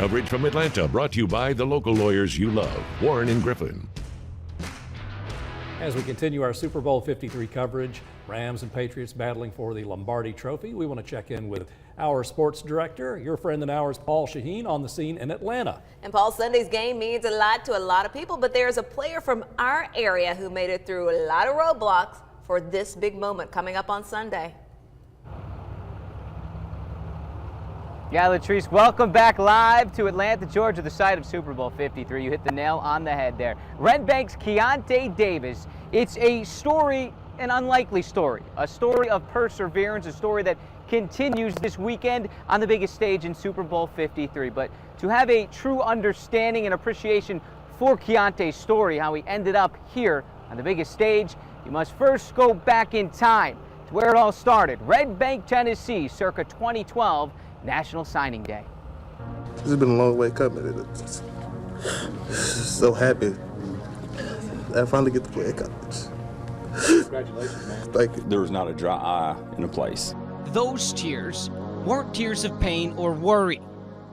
Coverage from Atlanta brought to you by the local lawyers you love, Warren and Griffin. As we continue our Super Bowl 53 coverage, Rams and Patriots battling for the Lombardi Trophy, we want to check in with our sports director, your friend and ours, Paul Shaheen, on the scene in Atlanta. And Paul, Sunday's game means a lot to a lot of people, but there's a player from our area who made it through a lot of roadblocks for this big moment coming up on Sunday. Yeah, Latrice, welcome back live to Atlanta, Georgia, the site of Super Bowl 53. You hit the nail on the head there. Red Bank's Keionta Davis. It's a story, an unlikely story, a story of perseverance, a story that continues this weekend on the biggest stage in Super Bowl 53. But to have a true understanding and appreciation for Keionta's story, how he ended up here on the biggest stage, you must first go back in time to where it all started. Red Bank, Tennessee, circa 2012. National Signing Day. It's been a long way coming. So happy I finally get to play at college. Congratulations, man. Thank you. There was not a dry eye in the place. Those tears weren't tears of pain or worry.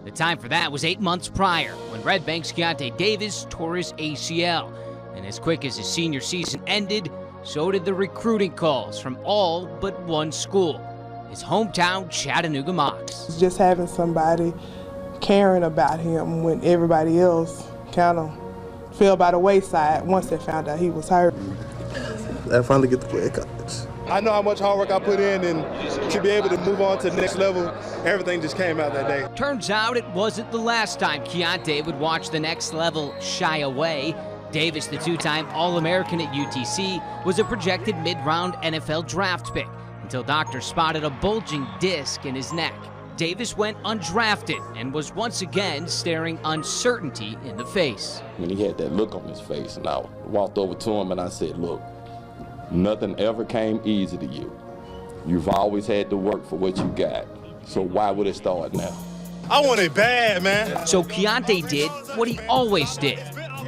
The time for that was 8 months prior, when Red Bank's Keionta Davis tore his ACL. And as quick as his senior season ended, so did the recruiting calls from all but one school. His hometown Chattanooga Mocs. Just having somebody caring about him when everybody else kind of fell by the wayside once they found out he was hurt. I finally get to play at college. I know how much hard work I put in, and to be able to move on to the next level, everything just came out that day. Turns out it wasn't the last time Keionta would watch the next level shy away. Davis, the two-time All-American at UTC, was a projected mid-round NFL draft pick, until doctors spotted a bulging disc in his neck. Davis went undrafted and was once again staring uncertainty in the face. When he had that look on his face, and I walked over to him and I said, look, nothing ever came easy to you. You've always had to work for what you got, so why would it start now? I want it bad, man. So Keionta did what he always did.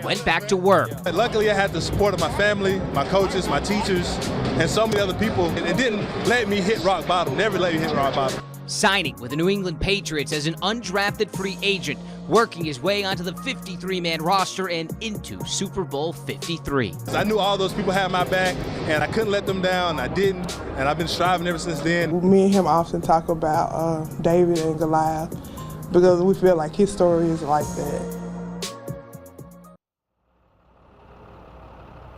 Went back to work. Luckily, I had the support of my family, my coaches, my teachers, and so many other people. It didn't let me hit rock bottom, never let me hit rock bottom. Signing with the New England Patriots as an undrafted free agent, working his way onto the 53-man roster and into Super Bowl 53. I knew all those people had my back, and I couldn't let them down. I didn't, and I've been striving ever since then. Me and him often talk about David and Goliath because we feel like his story is like that.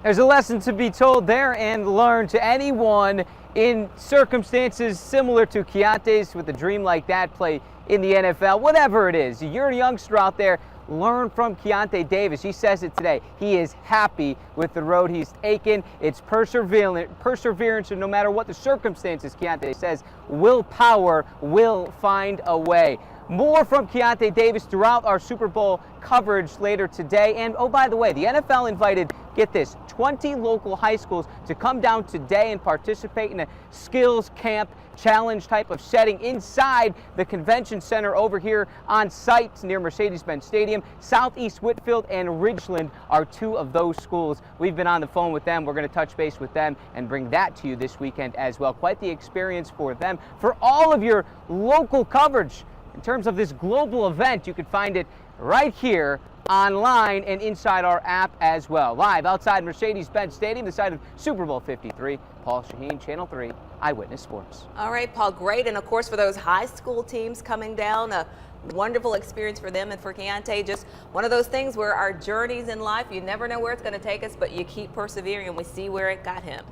There's a lesson to be told there and learned to anyone in circumstances similar to Keionta's with a dream like that, play in the NFL, whatever it is. You're a youngster out there, learn from Keionta Davis. He says it today. He is happy with the road he's taken. It's perseverance, and no matter what the circumstances, Keionta says, willpower will find a way. More from Keionta Davis throughout our Super Bowl coverage later today. And oh, by the way, the NFL invited, get this, 20 local high schools to come down today and participate in a skills camp challenge type of setting inside the convention center over here on site near Mercedes-Benz Stadium. Southeast Whitfield and Ridgeland are two of those schools. We've been on the phone with them. We're going to touch base with them and bring that to you this weekend as well. Quite the experience for them. For all of your local coverage in terms of this global event, you can find it right here online and inside our app as well. Live outside Mercedes-Benz Stadium, the site of Super Bowl 53. Paul Shaheen, Channel 3, Eyewitness Sports. All right, Paul, great. And of course, for those high school teams coming down, a wonderful experience for them and for Keionta. Just one of those things where our journeys in life, you never know where it's going to take us, but you keep persevering, and we see where it got him.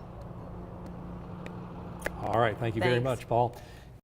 All right, thank you very much, Paul.